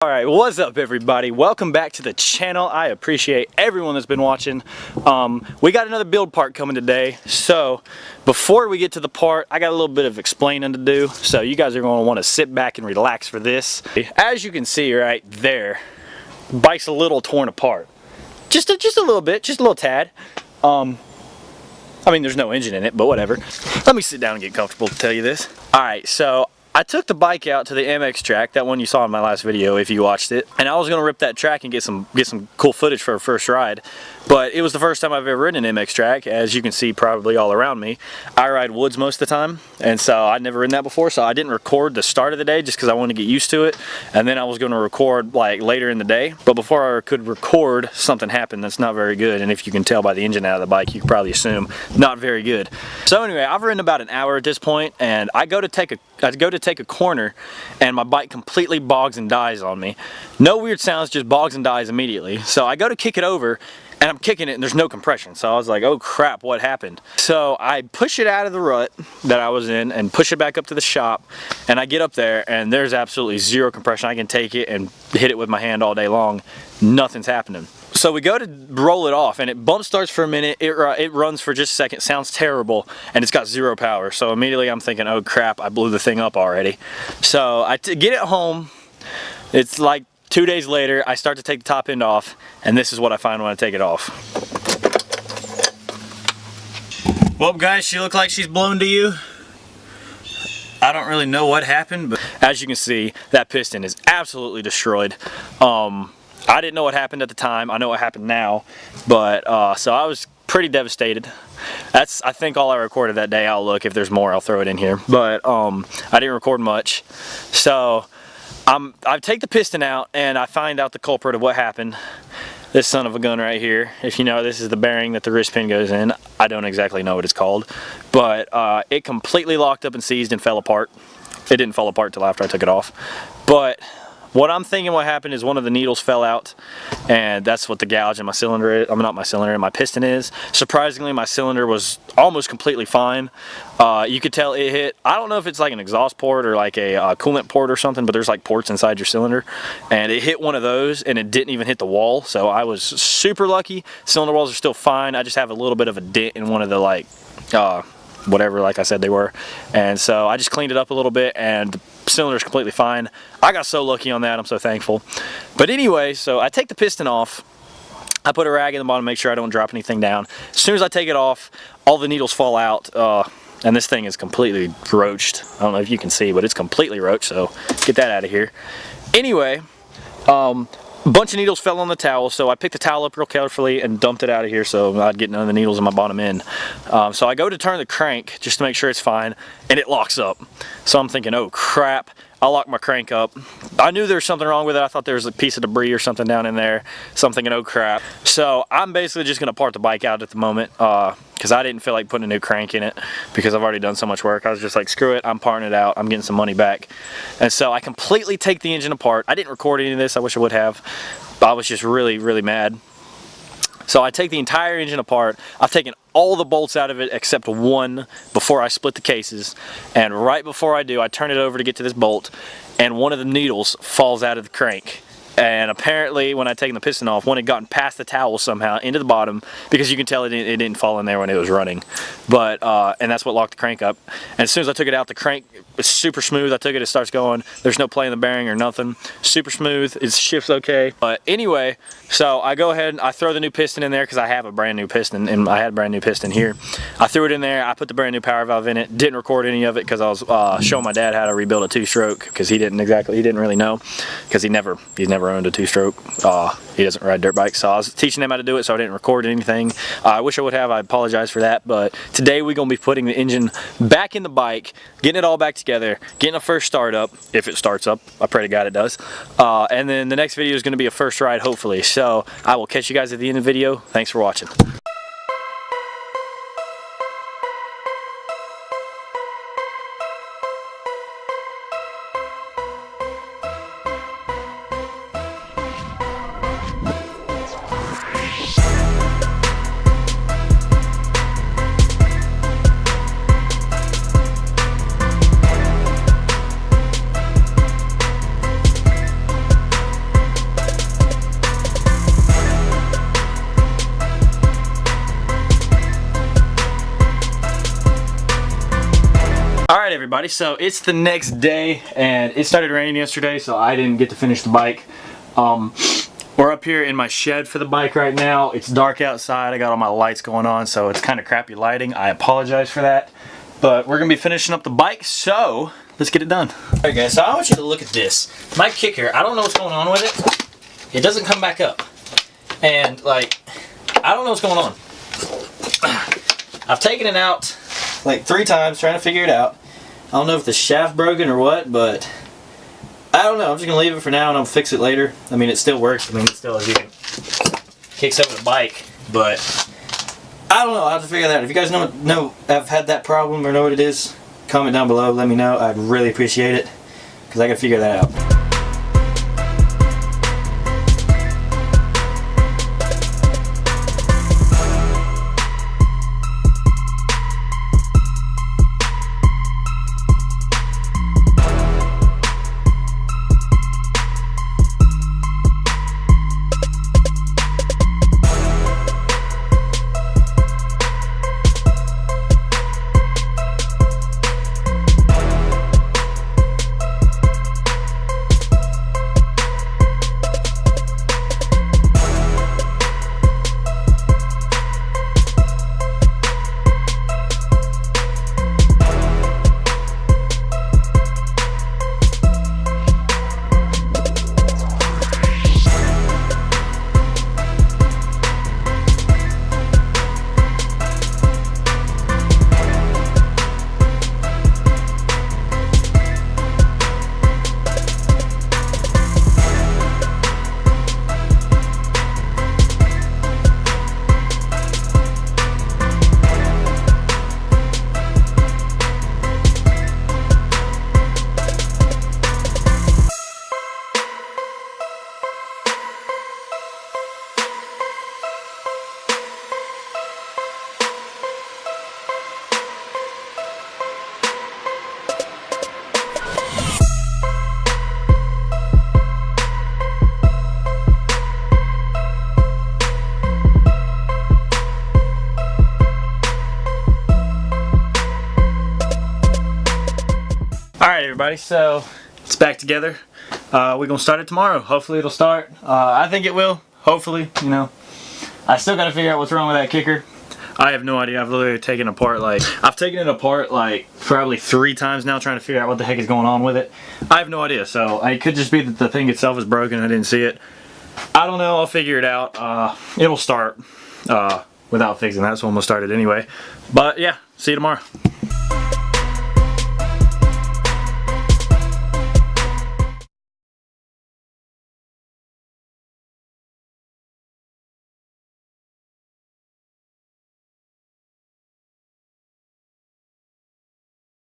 Alright, what's up everybody? Welcome back to the channel. I appreciate everyone that's been watching. We got another build part coming today. So before we get to the part, I got a little bit of explaining to do. So you guys are going to want to sit back and relax for this. As you can see right there, bike's a little torn apart. Just a little bit, just a little tad. I mean, there's no engine in it, but whatever. Let me sit down and get comfortable to tell you this. Alright, so I took the bike out to the MX track, that one you saw in my last video if you watched it, and I was going to rip that track and get some cool footage for a first ride, but it was the first time I've ever ridden an MX track, as you can see probably all around me. I ride woods most of the time, and so I'd never ridden that before, so I didn't record the start of the day just because I wanted to get used to it, and then I was going to record like later in the day, but before I could record, something happened that's not very good, and if you can tell by the engine out of the bike, you can probably assume not very good. So anyway, I've ridden about an hour at this point, and I go to take a corner and my bike completely bogs and dies on me. No weird sounds, just bogs and dies immediately. So I go to kick it over and I'm kicking it and there's no compression. So I was like, oh crap, what happened? So I push it out of the rut that I was in and push it back up to the shop, and I get up there and there's absolutely zero compression. I can take it and hit it with my hand all day long. Nothing's happening. So we go to roll it off and it bump starts for a minute, it runs for just a second, sounds terrible, and it's got zero power. So immediately I'm thinking, oh crap, I blew the thing up already. So I get it home, it's like 2 days later, I start to take the top end off, and this is what I find when I take it off. Well guys, she look like she's blown to you. I don't really know what happened, but as you can see, that piston is absolutely destroyed. I didn't know what happened at the time. I know what happened now, but so I was pretty devastated. That's, I think, all I recorded that day. I'll look, if there's more I'll throw it in here, but I didn't record much. So I take the piston out and I find out the culprit of what happened. This son of a gun right here. If you know, this is the bearing that the wrist pin goes in. I don't exactly know what it's called, but it completely locked up and seized and fell apart. It didn't fall apart till after I took it off, but what I'm thinking what happened is one of the needles fell out, and that's what the gouge in my cylinder is. I mean, not my cylinder, my piston is. Surprisingly, my cylinder was almost completely fine. You could tell it hit, I don't know if it's like an exhaust port or like a coolant port or something, but there's like ports inside your cylinder, and it hit one of those and it didn't even hit the wall. So I was super lucky. Cylinder walls are still fine. I just have a little bit of a dent in one of the like whatever, like I said they were, and so I just cleaned it up a little bit and the cylinder's completely fine. I got so lucky on that, I'm so thankful. But anyway, so I take the piston off, I put a rag in the bottom to make sure I don't drop anything down. As soon as I take it off, all the needles fall out, and this thing is completely roached. I don't know if you can see, but it's completely roached, so get that out of here. Anyway, a bunch of needles fell on the towel, so I picked the towel up real carefully and dumped it out of here so I'd get none of the needles in my bottom end. So I go to turn the crank just to make sure it's fine, and it locks up. So I'm thinking, oh crap, I lock my crank up. I knew there was something wrong with it. I thought there was a piece of debris or something down in there. So I'm thinking, oh crap. So I'm basically just gonna part the bike out at the moment, because I didn't feel like putting a new crank in it because I've already done so much work. I was just like, screw it, I'm parting it out, I'm getting some money back. And so I completely take the engine apart. I didn't record any of this, I wish I would have. I was just really mad. So I take the entire engine apart. I've taken all the bolts out of it except one before I split the cases, and right before I do, I turn it over to get to this bolt, and one of the needles falls out of the crank. And apparently when I'd taken the piston off, one had gotten past the towel somehow into the bottom, because you can tell it didn't fall in there when it was running. But and that's what locked the crank up. And as soon as I took it out, the crank was super smooth. I took it, it starts going. There's no play in the bearing or nothing. Super smooth, it shifts okay. But anyway, so I go ahead and I throw the new piston in there because I have a brand new piston, and I had a brand new piston here. I threw it in there, I put the brand new power valve in it. Didn't record any of it because I was showing my dad how to rebuild a two-stroke, because he didn't really know, because he's never owned a two-stroke. He doesn't ride dirt bikes, so I was teaching him how to do it, so I didn't record anything. I wish I would have. I apologize for that, but today we're going to be putting the engine back in the bike, getting it all back together, getting a first start up, if it starts up. I pray to God it does. And then the next video is going to be a first ride, hopefully. So I will catch you guys at the end of the video. Thanks for watching. everybody, so it's the next day and it started raining yesterday, so I didn't get to finish the bike. We're up here in my shed for the bike right now. It's dark outside. I got all my lights going on, so it's kind of crappy lighting. I apologize for that, but we're gonna be finishing up the bike, so let's get it done. Alright guys, so I want you to look at this. My kicker, I don't know what's going on with it. It doesn't come back up, and like, I don't know what's going on. I've taken it out like 3 times trying to figure it out. I don't know if the shaft broken or what, but I don't know. I'm just going to leave it for now and I'll fix it later. I mean, it still works. I mean, it still is even kicks over the bike, but I don't know. I'll have to figure that out. If you guys know have had that problem or know what it is, comment down below. Let me know. I'd really appreciate it because I got to figure that out. Alright everybody, so it's back together. We're gonna start it tomorrow. Hopefully it'll start. I think it will. Hopefully, you know. I still gotta figure out what's wrong with that kicker. I have no idea. I've literally taken it apart like probably 3 times now trying to figure out what the heck is going on with it. I have no idea. So it could just be that the thing itself is broken. I didn't see it. I don't know. I'll figure it out. It'll start without fixing that, so I'm gonna start it anyway. But yeah, see you tomorrow.